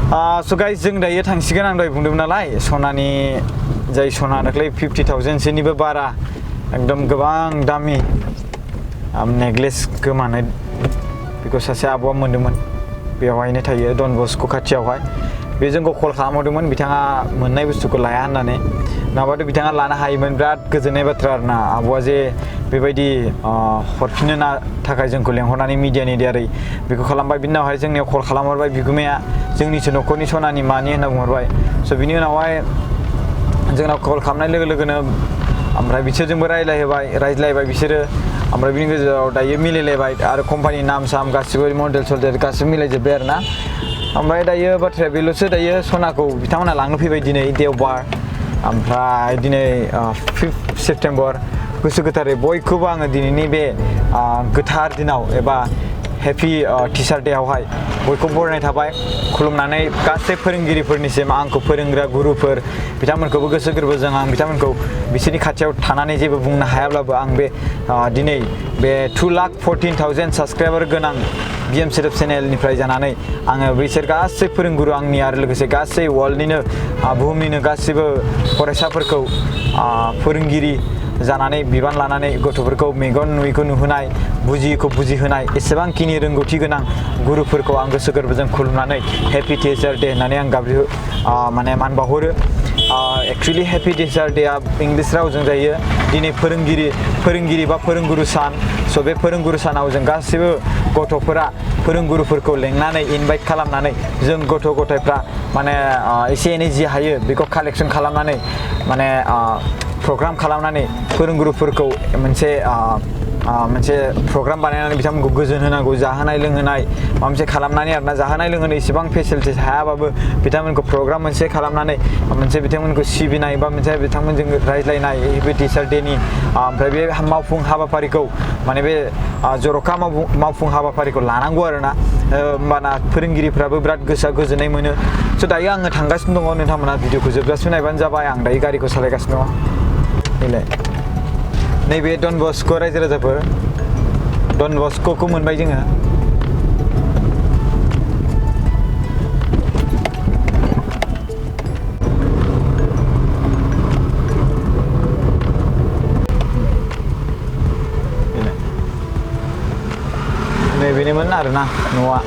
So guys जों दायो थांसिगोन आं दहाय बुंदोंमोन नालाय सनानि जाय सना दाख्लै 50,000 सोनिबो बारा एकदम गोबां दामि नेकलेस गोमानाय बेखौ सासे आब'आ मोनदोंमोन बेवहायनो थायो डन बस्को खाथियावहाय बे जोंखौ कल खालामहरदोंमोन बिथाङा मोननाय बुस्थुखौ लाया होननानै नङाबाथ' बिथाङा लानो हायोमोन बिराद गोजोननाय बाथ्रा आरोना आब'आ जे बेबायदि हरफिननो थाखाय जोंखौ लेंहरनानै मिडियानि दारै बेखौ खालामबाय बिनि उनावहाय जोंनियाव कल खालामहरबाय बिगुमाया जोंनिसो न'खरनि सनानि मानि होनना बुंहरबाय स' बिनि उनावहाय जोंनाव कल खालामनाय लोगो लोगोनो ओमफ्राय बिसोरजोंबो रायज्लायबाय बिसोरो ओमफ्राय बिनि गेजेराव दायो मिलायलायबाय आरो कम्पानि नाम साम गासिबो मडेल सडेल गासिबो मिलायजोब्बाय आरोना ओमफ्राय दायो बाथ्राया बेल'सो दायो सनाखौ बिथांमोना लांनो फैबाय दिनै देवबार ओमफ्राय दिनै 5 सेप्तेम्बर गोसो गोथारै बयखौबो आङो दिनैनि बे गोथार दिनाव एबा हेपि टिचार डेआवहाय बयखौबो बरायनाय थाबाय खुलुमनानै गासै फोरोंगिरिफोरनिसिम आंखौ फोरोंग्रा गुरुफोर बिथांमोनखौबो गोसो गोरबोजों आं बिथांमोनखौ बिसोरनि खाथियाव थानानै जेबो बुंनो हायाब्लाबो आं बे दिनै बे 2,14,000 साबस्क्राइबार गोनां बिएम सेटअप चेनेलनिफ्राय जानानै आङो बिसोर गासै फोरोंगुरु आंनि आरो लोगोसे गासै वर्ल्डनिनो बुहुमनिनो गासैबो फरायसाफोरखौ फोरोंगिरि जानानै बिबान लानानै गथ'फोरखौ मेगन नुयैखौ नुहोनाय बुजियैखौ बुजिहोनाय एसेबांखिनि रोंगौथि गोनां गुरुफोरखौ आं गोसो गोरबोजों खुलुमनानै हेपि टिचार डे होननानै आं माने मान बावहरो एक्चुअली हेपि टिचार डेआ इंलिश रावजों जायो दिनै फोरोंगिरि बा फोरोंगुरु सान स' बे फोरोंगुरु सानाव जों गासैबो गथ'फोरा फोरोंगुरुफोरखौ लेंनानै इनभाइट खालामनानै जों गथ' गथायफ्रा माने एसे एनै जि हायो बेखौ कालेक्सन खालामनानै माने प्रग्राम खालामनानै फोरोंगुरुफोरखौ मोनसे प्रग्राम बानायनानै बिथांमोनखौ गोजोन होनांगौ जाहोनाय लोंहोनाय माबा मोनसे खालामनानै आरोना जाहोनाय लोंहोनाय इसेबां फेसिलिटिस हायाबाबो बिथांमोनखौ प्रग्राम मोनसे खालामनानै मोनसे बिथांमोनखौ सिबिनाय बा मोनसे बिथांमोनजों रायज्लायनाय बे टिचार डेनि ओमफ्राय बे मावफुं हाबाफारिखौ माने बे जर'खा मावफुं हाबाफारिखौ लानांगौ आरोना होमबाना फोरोंगिरिफ्राबो बिराद गोसोआ गोजोननाय मोनो स' दायो आङो थांगासिनो दङ नोंथांमोना भिडिअखौ जोबजासिम नायबानो जाबाय आं दायो गारिखौ सालायगासिनो दङ नैलाय नैबे डन बस्क' रायजो राजाफोर डन बस्क'खौ मोनबाय जोङो नैबेनोमोन आरोना न'आ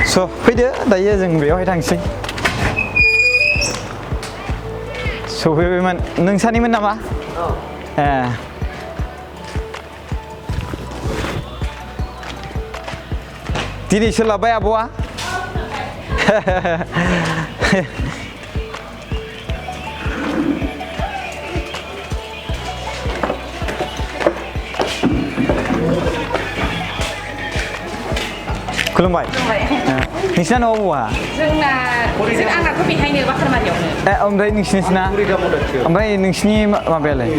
स' फैदो दायो जों बेयावहाय थांसै सफैबायमोन नोंसानिमोन नामा ए दिनै सोलाबबाय आब'आ खुलुमबाय नोंसिना न'आव बहा आंनाथ' बेहायनो बाखारमारियावनो ओमफ्राय नोंसिनिसिना ओमफ्राय नोंसिनि माबायालाय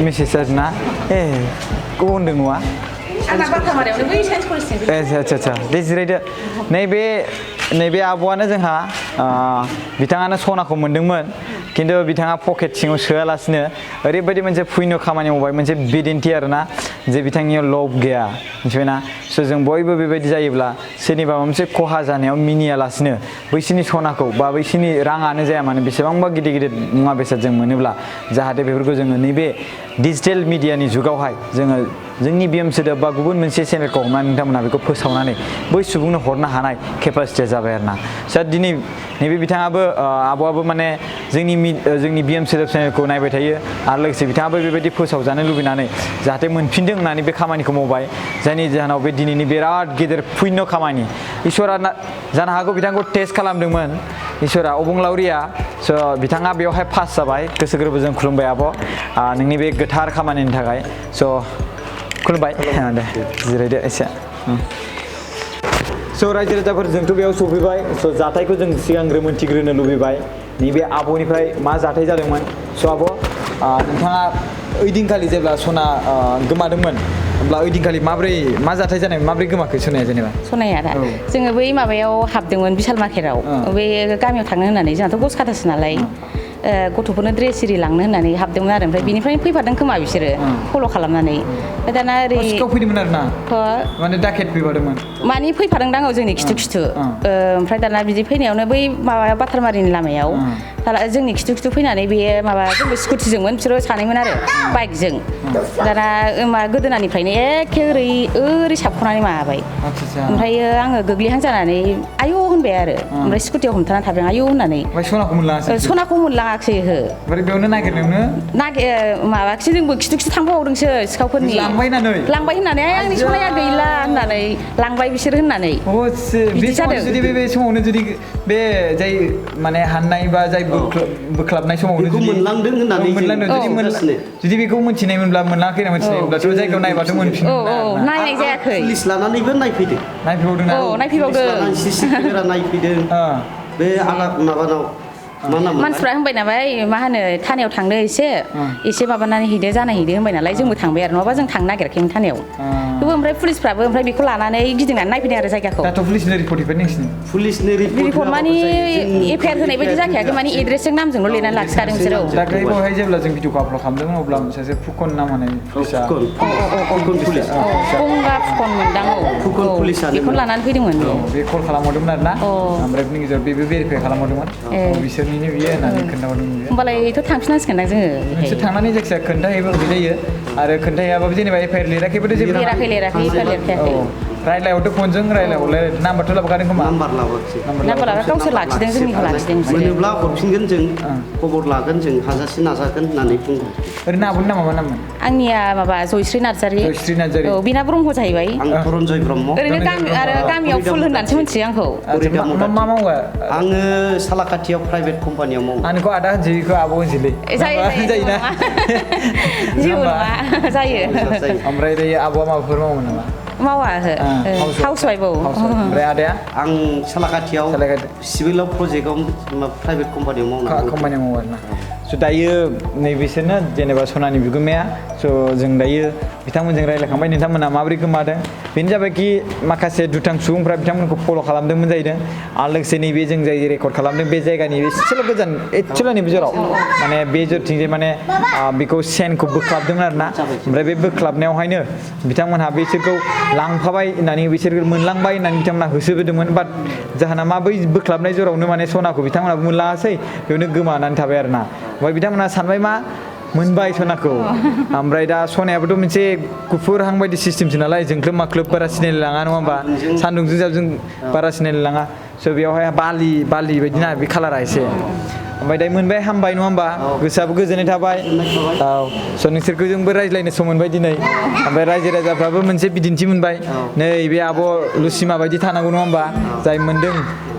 मेसेज ना ए बबाव होनदों न'आ आंना बाखारमारियावनो बै साइन्स कलेजनि आচ্ছা दे जिरायदो नैबे आब'आनो जोंहा बिथाङानो सनाखौ मोनदोंमोन खिन्थु बिथाङा पकेट सिङाव सोआलासिनो ओरैबायदि मोनसे पुण्य खामानि मावबाय मोनसे बिदिन्थि आरोना जे बिथांनियाव लब गैया मिथिबायना स' जों बयबो बेबायदि जायोब्ला सोरनिबा माबा मोनसे खहा जानायाव मिनियालासिनो बैसोरनि सनाखौ बा बैसोरनि राङानो जाया मानो बेसेबांबा गिदिर गिदिर मुवा बेसाद जों मोनोब्ला जाहाथे बेफोरखौ जोङो नैबे डिजिटेल मिडियानि जुगावहाय जोङो जोंनि बिएम सोदोब बा गुबुन मोनसे चेनेलखौ हमनानै नोंथांमोना बेखौ फोसावनानै बै सुबुंनो हरनो हानाय केपासिटिया जाबाय आरोना सा दिनै नैबे बिथाङाबो आब'आबो माने जोंनि बिएम सोदोब चेनेलखौ नायबाय थायो आरो लोगोसे बिथाङाबो बेबायदि फोसावजानो लुबैनानै जाहाथे मोनफिनदों होननानै बे खामानिखौ मावबाय जायनि जाहोनाव बे दिनैनि बिराद गेदेर पुण्य खामानि इसोरा जानो हागौ बिथांखौ टेस्ट खालामदोंमोन इसोरा अबंलावरिया स' बिथाङा बेवहाय पास जाबाय गोसो गोरबोजों खुलुमबाय आब' नोंनि बे गोथार खामानिनि थाखाय स' खुलुमबाय दे जिरायदो एसे स' रायजो राजाफोर जोंथ' बेयाव सफैबाय स' जाथायखौ जों सिगांग्रो मोनथिग्रोनो लुबैबाय नैबे आब'निफ्राय मा जाथाय जादोंमोन स' आब' नोंथाङा ओइदिनखालि जेब्ला सना गोमादोंमोन होमब्ला ओइदिनखालि मा जाथाय जानाय माब्रै गोमाखो सनाया जेनेबा सनाया दा जोङो बै माबायाव हाबदोंमोन बिशाल मार्केटाव बे गामियाव थांनो होननानै जोंहाथ' गसखाथासो नालाय गथ'फोरनो ड्रेस इरि लांनो होननानै हाबदोंमोन आरो ओमफ्राय बिनिफ्रायनो फैफादों खोमा बिसोरो फल' खालामनानै ओमफ्राय दाना ओरै सिखाव फैदोंमोन आरो ना माने डाकेट फैफादोंमोन मानि फैफादोंदां जोंनि खिथु खिथु ओमफ्राय दाना बिदि फैनायावनो बै माबा बाथारमारिनि लामायाव जोंनि खिथु खिथु फैनानै बे माबा जोंबो स्कुटिजोंमोन बिसोरो सानैमोन आरो बाइकजों दाना मा गोदोनानिफ्रायनो एखे ओरै साबख'नानै माबाबाय ओमफ्रायो आङो गोग्लैहां जानानै आयौ होनबाय आरो ओमफ्राय स्कुटियाव हमथानानै थादों आयौ होननानै सनाखौ मोनलाङासै सनाखौ मोनलाङाखै हो ओमफ्राय बेयावनो नागिरनायावनो माबाखिसै जोंबो खिथु खिथु थांबावदोंसो सिखावफोरनि लांबाय होननानै आंनि सनाया गैला होननानै लांबाय बिसोर होननानै बे समाव जुदि बे समावनो जुदि बे जाय माने हाननाय बा जाय बोख्लाबनाय समावनो जुदि मोनलांदों होननानै जुदि बेखौ मोनथिनायमोनब्ला मोनलाङाखै ना मोनथिनायमोनब्ला थ' जायगायाव नायबाथ' मोनफिनगोन नायनाय जायाखै पुलिस लानानैबो नायफैदों नायफैबावदों सिसि केमेरा नायफैदों बे माबानाव मानसिफ्रा होनबाय नालाय मा होनो थानायाव थांनो एसे माबानानै हैदो जानाय हैदो होनबाय नालाय जोंबो थांबाय आरो नङाबा जों थांनो नागिराखैमोन थानायाव थेवबो ओमफ्राय पुलिसफ्राबो ओमफ्राय बेखौ लानानै गिदिंनानै नायफैदों आरो जायगाखौ दाथ' पुलिसनि रिपर्ट हैबाय नोंसिनि पुलिसनि रिपर्ट माने एफआइआर होनाय बायदि जाखायाखै माने एड्रेसजों नामजोंल' लिरनानै लाखिखादों बिसोरो दाख्लै बावहाय जेब्ला जों भिडिअखौ आपल'ड खालामदोंमोन अब्ला सासे फुकन नाम होनाय पुलिसा फुकन पुलिस गंगा फुकन मोनदां फुकन पुलिसानो बेखौनो लानानै फैदोंमोन बे कल खालामहरदोंमोन आरो ना ओमफ्राय बिनि गेजेराव बेबो भेरिफाइ खालामहरदोंमोन बिसोरनिनो बियो होननानै होमबालायथ' थांफिननांसिगोनदां जोङो नोंसोर थांनानै जायखिजाया खोन्थाहैबाबो जायो आरो खोन्थाहैयाबाबो जेनेबा एफआइआर लिराखैबाथ' जेबो लिराखै रायलायहरदो फनजों रायलायहरलाय नाम्बारथ' लाबोखादों खोमा नाम्बार लाबोखिसै नाम्बार गावसोर लाखिदों जोंनिखौ लाखिदों मोनोब्ला हरफिनगोन जों खबर लागोन जों हाजासे नाजागोन होननानै बुंदों ओरैनो आब'नि नामा मा नाममोन आंनिया माबा जयश्री नार्जारी औ बिना ब्रह्म जाहैबाय आं धनन्जय ब्रह्म ओरैनो गामियाव फुल होननानैसो मिथियो आंखौ मा मावो आङो सालाकाथियाव प्राइभेट कम्पानियाव मावो आंनिखौ आदा होनसै बेखौ आब' होनसैलै जायोना जेबो नङा जायो ओमफ्राय दायो आब'आ माबाफोर मावो नामा मावा हाउस वाइफ ओमफ्राय आदाया आं सालाकाथियाव सिभिलाव प्रजेक्टआव प्राइभेट कम्पानियाव मावो आरोना स' दायो नैबेसोरनो जेनेबा सनानि बिगुमाया स' जों दायो बिथांमोनजों रायज्लायखांबाय नोंथांमोना माबोरै गोमादों बेनो जाबायखि माखासे दुथां सुबुंफ्रा बिथांमोनखौ फल' खालामदोंमोन जाहैदों आरो लोगोसे नैबे जों जाय रेकर्ड खालामदों बे जायगानि एसेल' गोजान एसेल' नैबे जराव माने बे जरथिंजाय माने बेखौ सेनखौ बोख्लाबदोंमोन आरोना ओमफ्राय बे बोख्लाबनायावहायनो बिथांमोनहा बिसोरखौ लांफाबाय होननानै बिसोर मोनलांबाय होननानै बिथांमोनहा होसोबोदोंमोन बाट जाहोना मा बै बोख्लाबनाय जरावनो माने सनाखौ बिथांमोनहाबो मोनलाङासै बेयावनो गोमानानै थाबाय आरोना ओमफ्राय बिथांमोनहा सानबाय मा मोनबाय सनाखौ ओमफ्राय दा सनायाबोथ' मोनसे गुफुरहां बायदि सिस्टेमसो नालाय जोंख्लोब माख्लोब बारा सिनायलाय लाङा नङा होमबा सान्दुंजों जाबजों बारा सिनायलाय लाङा स' बेयावहाय बालि बायदिना बे कालारा एसे ओमफ्राय दायो मोनबाय हामबाय नङा होमबा गोसोआबो गोजोननाय थाबाय औ स' नोंसोरखौ जोंबो रायज्लायनो सम मोनबाय दिनै ओमफ्राय रायजो राजाफ्राबो मोनसे बिदिन्थि मोनबाय नै बे आब' लुसिमा बायदि थानांगौ नङा होमबा जाय मोनदों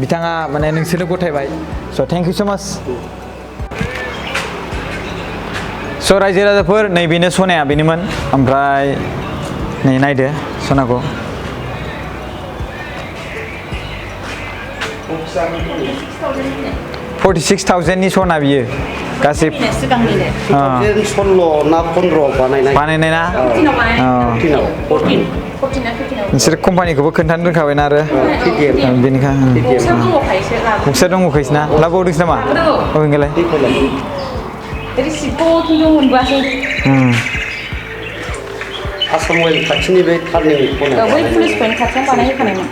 बिथाङा माने नोंसोरनो गथायबाय स' थेंक इउ स' माच स' रायजो राजाफोर नैबेनो सनाया बेनोमोन ओमफ्राय नै नायदो सनाखौ $46,000 सना बियो गासै 2016 ना 15 बानायनाय ना नोंसोर कम्पानिखौबो खोन्थानो रोंखाबायना आरो बेनिखायनो बुक्सा दंखायोसो ना लाबोबावदोंसो नामा अबेंगालाय रिसिप्टखौ खिन्थु मोनबोआसै आसाम अइल खाथिनि बे टार्निं बै पुलिस पइन्ट खाथियाव बानायहोखानायमोन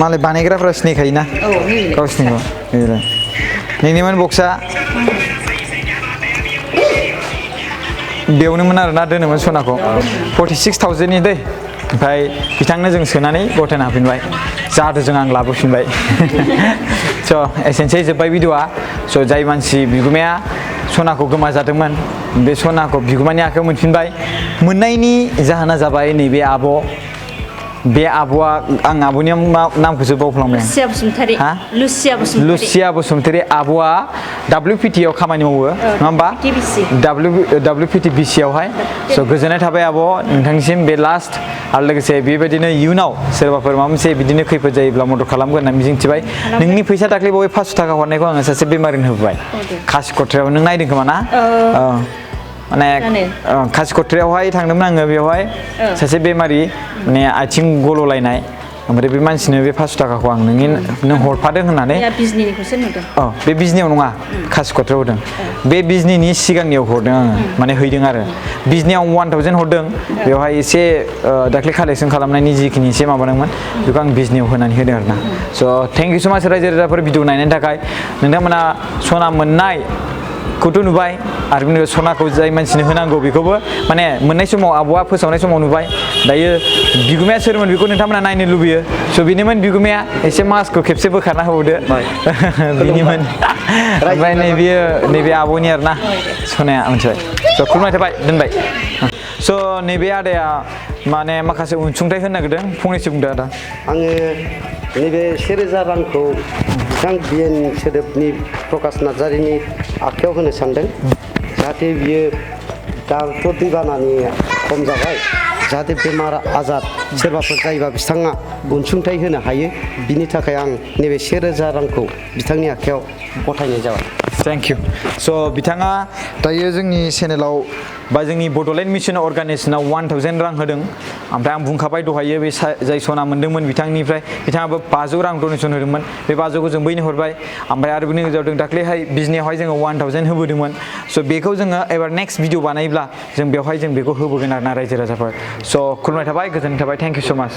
मालाय बानायग्राफ्रा सिनायखायोना गावसिनिखौ नोंनिमोन बक्सा बेयावनोमोन आरोना दोनोमोन सनाखौ 46,000 दै ओमफ्राय बिथांनो जों सोनानै गथायना होफिनबाय जादुजों आं लाबोफिनबाय स' एसेनोसै जोब्बाय भिडिअ'आ स' जाय मानसि बिगुमाया सनाखौ गोमाजादोंमोन बे सनाखौ बिगुमानि आखायाव मोनफिनबाय मोननायनि जाहोना जाबाय नैबे आब' बे आब'आ आं आब'नि नामखौसो बावफ्लांबाय लुसिया बसुमतारी आब'आ WPT आव खामानि मावो नङा होमबा WPT BC आवहाय स' गोजोननाय थाबाय आब' नोंथांनिसिम बे लास्ट आरो लोगोसे बेबायदिनो इयुनाव सोरबाफोर माबा मोनसे बिदिनो खैफोद जायोब्ला मदद खालामगोन होनना मिजिंथिबाय नोंनि फैसा दाख्लै बावै 500 थाखा हरनायखौ आङो सासे बेमारिनो होबाय कासिकट्रायाव नों नायदों खोमा ना माने कासिकट्रायावहाय थांदोंमोन आङो बेवहाय सासे बेमारि माने आथिं गल'लायनाय ओमफ्राय बे मानसिनो बे 500 थाखाखौ आं नों हरफादों होननानै बिजनिनिखौसो नुदों बे बिजनियाव नङा कासिक'त्रायाव होदों बे बिजनिनि सिगांनियाव हरदों आङो माने हैदों आरो बिजनियाव 1000 हरदों बेवहाय एसे दाख्लै कालेक्सन खालामनायनि जिखिनि एसे माबादोंमोन बेखौ आं बिजनियाव होनानै होदों आरोना स' थेंक इउ स' माच रायजो राजाफोर भिडिअ नायनायनि थाखाय नोंथांमोना सना मोननाय खौथ' नुबाय आरो बिनिफ्राय सनाखौ जाय मानसिनो होनांगौ बेखौबो माने मोननाय समाव आब'आ फोसावनाय समाव नुबाय दायो बिगुमाया सोरमोन बेखौ नोंथांमोना नायनो लुबैयो स' बेनोमोन बिगुमाया एसे मास्कखौ खेबसे बोखारना होबावदो बेनिमोन ओमफ्राय नैबे आब'नि आरोना सनाया मोनथिबाय स' खुलुमनाय थाबाय दोनबाय स' नैबे आदाया माने माखासे अनसुंथाइ होनो नागिरदों फंनैसो बुंदो आदा आङो नैबे 1000 रांखौ बिथां बिएन सोदोबनि प्रकाश नार्जारिनि आखायाव होनो सानदों जाहाथे बियो दाथ' दैबानानि खम जाबाय जाहाथे बेमार आजार सोरबाफोर जायोबा बिथाङा अनसुंथाइ होनो हायो बिनि थाखाय आं नैबे 1000 रांखौ बिथांनि आखायाव गथायनाय जाबाय थेंक इउ स' बिथाङा दायो जोंनि चेनेलाव बा जोंनि बड'लेण्ड मिशन अर्गानाइजेसनाव 1000 रां होदों ओमफ्राय आं बुंखाबाय दहायो बे जाय सना मोन्दोंमोन बिथांनिफ्राय बिथाङाबो 500 रां डनेसन होदोंमोन बे 500खौ जों बैनो हरबाय ओमफ्राय आरो बिनि गेजेराव जों दाख्लैहाय बिजनियावहाय जोङो 1000 होबोदोंमोन स' बेखौ जोङो एबार नेक्स्ट भिडिअ बानायोब्ला जों बेवहाय जों बेखौ होबोगोन आरोना रायजो राजाफोर स' खुलुमनाय थाबाय गोजोननाय थाबाय थेंक इउ स' माच